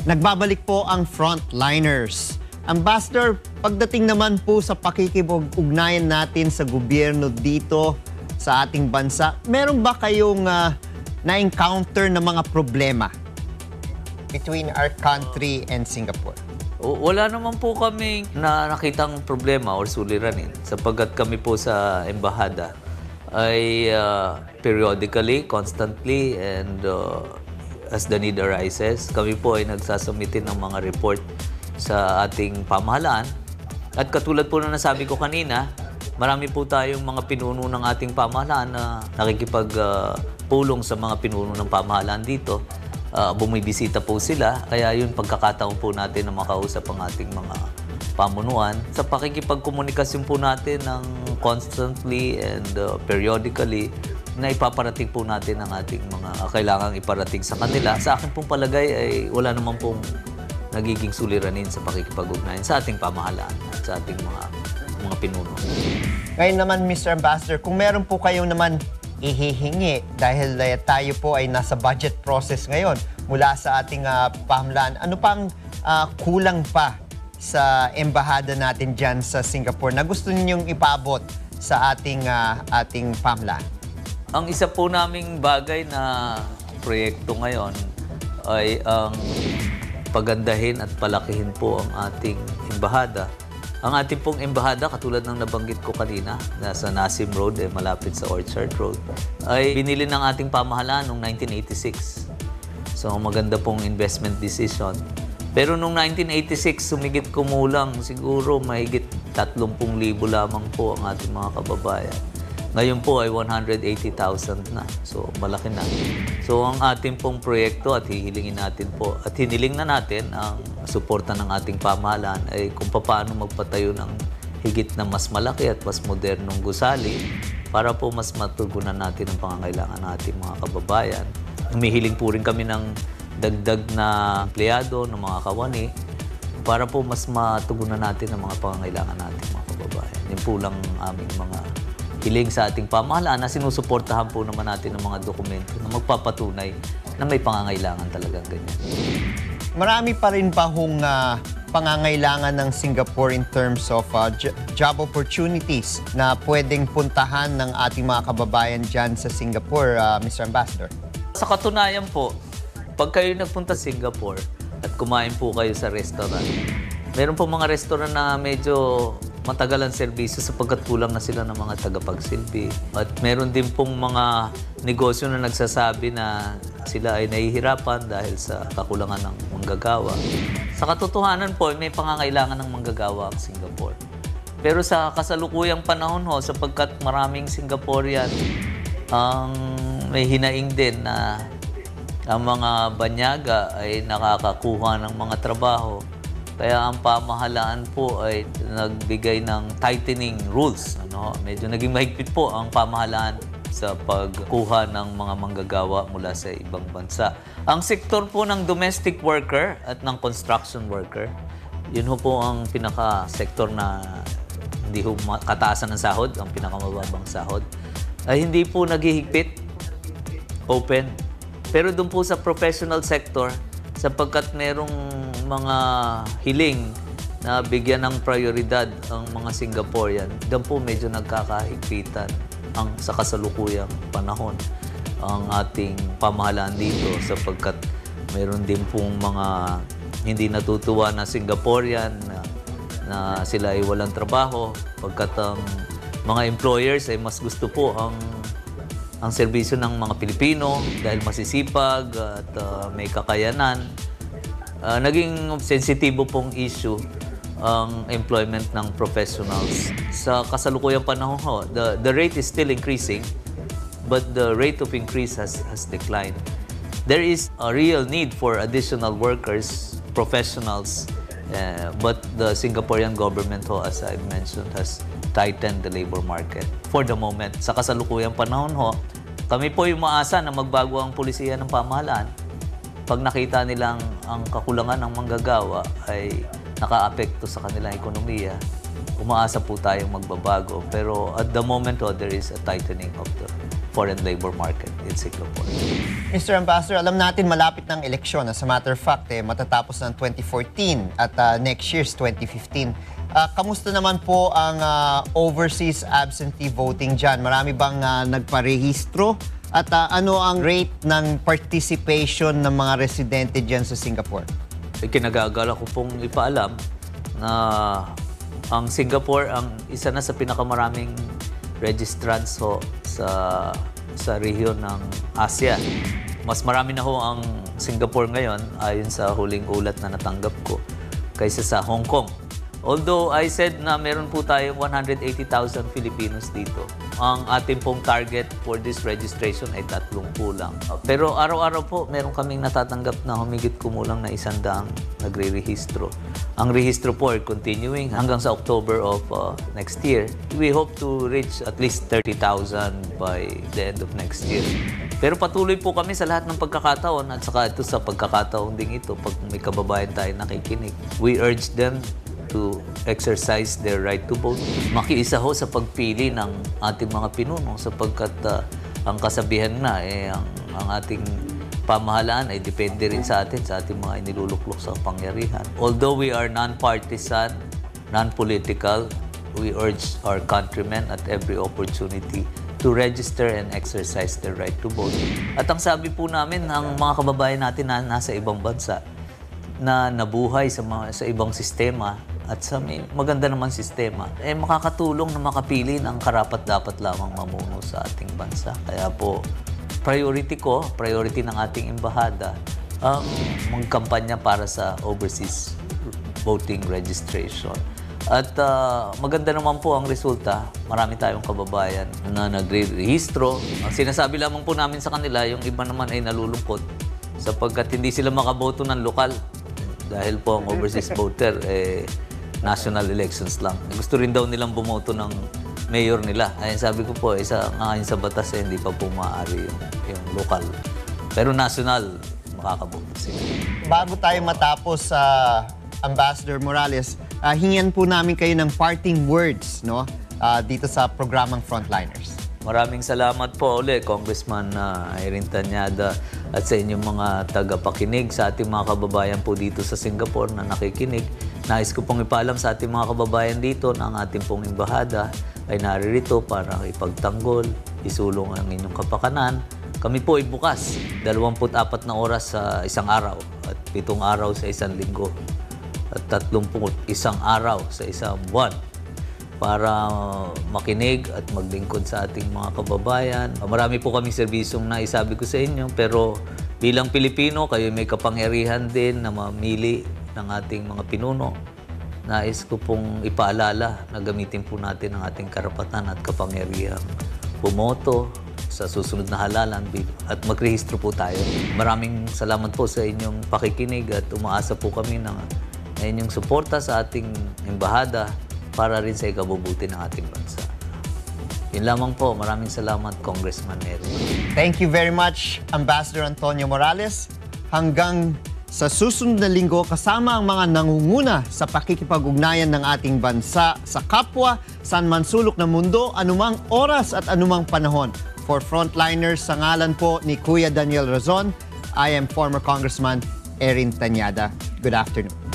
Nagbabalik po ang frontliners. Ambassador, pagdating naman po sa pakikipag-ugnayan natin sa gobyerno dito sa ating bansa, meron ba kayong na-encounter na mga problema between our country and Singapore? Wala naman po kami na nakitang problema or suliranin sapagkat kami po sa embahada ay periodically, constantly, and as the need arises, kami po ay nagsasubmitin ng mga report sa ating pamahalaan. At katulad po na nasabi ko kanina, marami po tayong mga pinuno ng ating pamahalaan na nakikipagpulong sa mga pinuno ng pamahalaan dito. Bumibisita po sila, kaya yun pagkakataon po natin na makausap ang ating mga pamunuan. Sa pakikipagkomunikasyon po natin ng constantly and periodically, na ipaparating po natin ang ating mga kailangang iparating sa kanila. Sa akin pong palagay ay wala naman pong nagiging suliranin sa pakikipag-ugnayan sa ating pamahalaan at sa ating mga pinuno. Ngayon naman, Mr. Ambassador, kung meron po kayong naman ihihingi dahil tayo po ay nasa budget process ngayon mula sa ating pamahalaan, ano pang kulang pa sa embahada natin dyan sa Singapore na gusto ninyong ipabot sa ating pamahalaan? Ang isa po naming bagay na proyekto ngayon ay ang pagandahin at palakihin po ang ating embahada. Ang ating pong embahada, katulad ng nabanggit ko kanina, nasa Nasim Road, malapit sa Orchard Road, ay binili ng ating pamahalaan noong 1986. So maganda pong investment decision. Pero noong 1986, sumigit kumulang siguro mahigit 30,000 lamang po ang ating mga kababayan. Ngayon po ay 180,000 na. So, malaki na. So, ang ating pong proyekto at hihilingin natin po at hiniling na natin ang suporta ng ating pamahalaan ay kung paano magpatayo ng higit na mas malaki at mas modernong gusali para po mas matugunan natin ang pangangailangan ng ating mga kababayan. Humihiling po rin kami ng dagdag na empleyado, ng mga kawani para po mas matugunan natin ang mga pangangailangan nating mga kababayan. Yan po lang aming mga hiling sa ating pamahalaan na sinusuportahan po naman natin ng mga dokumento na magpapatunay na may pangangailangan talagang ganyan. Marami pa rin pa hong pangangailangan ng Singapore in terms of job opportunities na pwedeng puntahan ng ating mga kababayan dyan sa Singapore, Mr. Ambassador. Sa katunayan po, pag kayo nagpunta sa Singapore at kumain po kayo sa restaurant, meron po mga restaurant na medyo matagal ang serbisyo sapagkat kulang na sila ng mga tagapagsilbi. At meron din pong mga negosyo na nagsasabi na sila ay nahihirapan dahil sa kakulangan ng manggagawa. Sa katotohanan po, may pangangailangan ng manggagawa ang Singapore. Pero sa kasalukuyang panahon ho, sapagkat maraming Singaporean ang may hinaing din na ang mga banyaga ay nakakakuha ng mga trabaho. Kaya ang pamahalaan po ay nagbigay ng tightening rules. Medyo naging mahigpit po ang pamahalaan sa pagkuha ng mga manggagawa mula sa ibang bansa. Ang sektor po ng domestic worker at ng construction worker, yun po ang pinaka-sektor na hindi ho kataasan ng sahod, ang pinakamababang sahod, ay hindi po naghihigpit, open. Pero doon po sa professional sector, sapagkat merong mga hiling na bigyan ng prioridad ang mga Singaporean, doon po medyo nagkakahigpitan ang sa kasalukuyang panahon ang ating pamahalaan dito sapagkat mayroon din pong mga hindi natutuwa na Singaporean na sila ay walang trabaho pagkat ang mga employers ay mas gusto po ang serbisyo ng mga Pilipino dahil masisipag at may kakayanan. Naging sensitibo pong issue ang employment ng professionals. Sa kasalukuyang panahon ho, the rate is still increasing, but the rate of increase has declined. There is a real need for additional workers, professionals, but the Singaporean government ho, as I mentioned, has tightened the labor market for the moment. Sa kasalukuyang panahon ho, kami po yung maasa na magbago ang pulisiya ng pamahalaan. Pag nakita nilang ang kakulangan ng manggagawa ay nakaapekto sa kanilang ekonomiya, umaasa po tayong magbabago. Pero at the moment, there is a tightening of the foreign labor market in Singapore. Mr. Ambassador, alam natin malapit ng eleksyon. As a matter of fact, matatapos ng 2014 at next year's 2015. Kamusta naman po ang overseas absentee voting dyan? Marami bang nagparehistro? At ano ang rate ng participation ng mga residente dyan sa Singapore? Kinagagala ko pong ipaalam na ang Singapore ang isa na sa pinakamaraming registrants ho sa rehiyon ng Asia. Mas marami na ho ang Singapore ngayon ayon sa huling ulat na natanggap ko kaysa sa Hong Kong. Although I said na meron po tayong 180,000 Filipinos dito, ang ating pong target for this registration ay 30 lang. Pero araw-araw po meron kaming natatanggap na humigit kumulang na 100 nagre-rehistro. Ang rehistro po ay continuing hanggang sa October of next year. We hope to reach at least 30,000 by the end of next year. Pero patuloy po kami sa lahat ng pagkakataon at saka ito sa pagkakataon ding ito pag may kababayan tayo nakikinig. We urge them to exercise their right to vote. Makiisa ho sa pagpili ng ating mga pinuno sapagkat ang kasabihan na ang ating pamahalaan ay depende rin sa ating mga iniluluklok sa kapangyarihan. Although we are non-partisan, non-political, we urge our countrymen at every opportunity to register and exercise their right to vote. At ang sabi po namin ng mga kababayan natin na nasa ibang bansa na nabuhay sa ibang sistema at sa may maganda naman sistema, makakatulong na makapili ng karapat-dapat lamang mamuno sa ating bansa. Kaya po, priority ng ating embahada ang magkampanya para sa overseas voting registration. At maganda naman po ang resulta. Marami tayong kababayan na nagre-rehistro. Ang sinasabi lamang po namin sa kanila, yung iba naman ay nalulungkot sapagkat hindi sila makaboto ng lokal dahil po ang overseas voter national elections lang. Gusto rin daw nilang bumoto ng mayor nila. Ay sabi ko po, ngayon sa batas hindi pa po maaari yung local. Pero national, makakaboto sila. Bago tayo matapos sa Ambassador Morales, hingian po namin kayo ng parting words dito sa programang Frontliners. Maraming salamat po ulit, Congressman Irene Tañada, at sa inyong mga tagapakinig, sa ating mga kababayan po dito sa Singapore na nakikinig. Nais ko pong ipaalam sa ating mga kababayan dito na ang ating pong embahada ay naririto para ipagtanggol, isulong ang inyong kapakanan. Kami po ay bukas, 24 na oras sa isang araw at 7 araw sa isang linggo at 31 araw sa isang buwan para makinig at maglingkod sa ating mga kababayan. Marami po kaming serbisyong naisabi ko sa inyo, pero bilang Pilipino, kayo may kapangyarihan din na mamili ng ating mga pinuno. Nais ko pong ipaalala na gamitin po natin ang ating karapatan at kapangyarihan bumoto sa susunod na halalan at magrehistro po tayo. Maraming salamat po sa inyong pakikinig at umaasa po kami ng inyong suporta sa ating embahada para rin sa ikabubuti ng ating bansa. Yun lamang po. Maraming salamat, Congressman Neri. Thank you very much, Ambassador Antonio Morales. Hanggang sa susunod na linggo, kasama ang mga nangunguna sa pakikipag-ugnayan ng ating bansa sa kapwa, saan man sulok ng mundo, anumang oras at anumang panahon. For Frontliners, sa ngalan po ni Kuya Daniel Razon, I am former Congressman Erin Tañada. Good afternoon.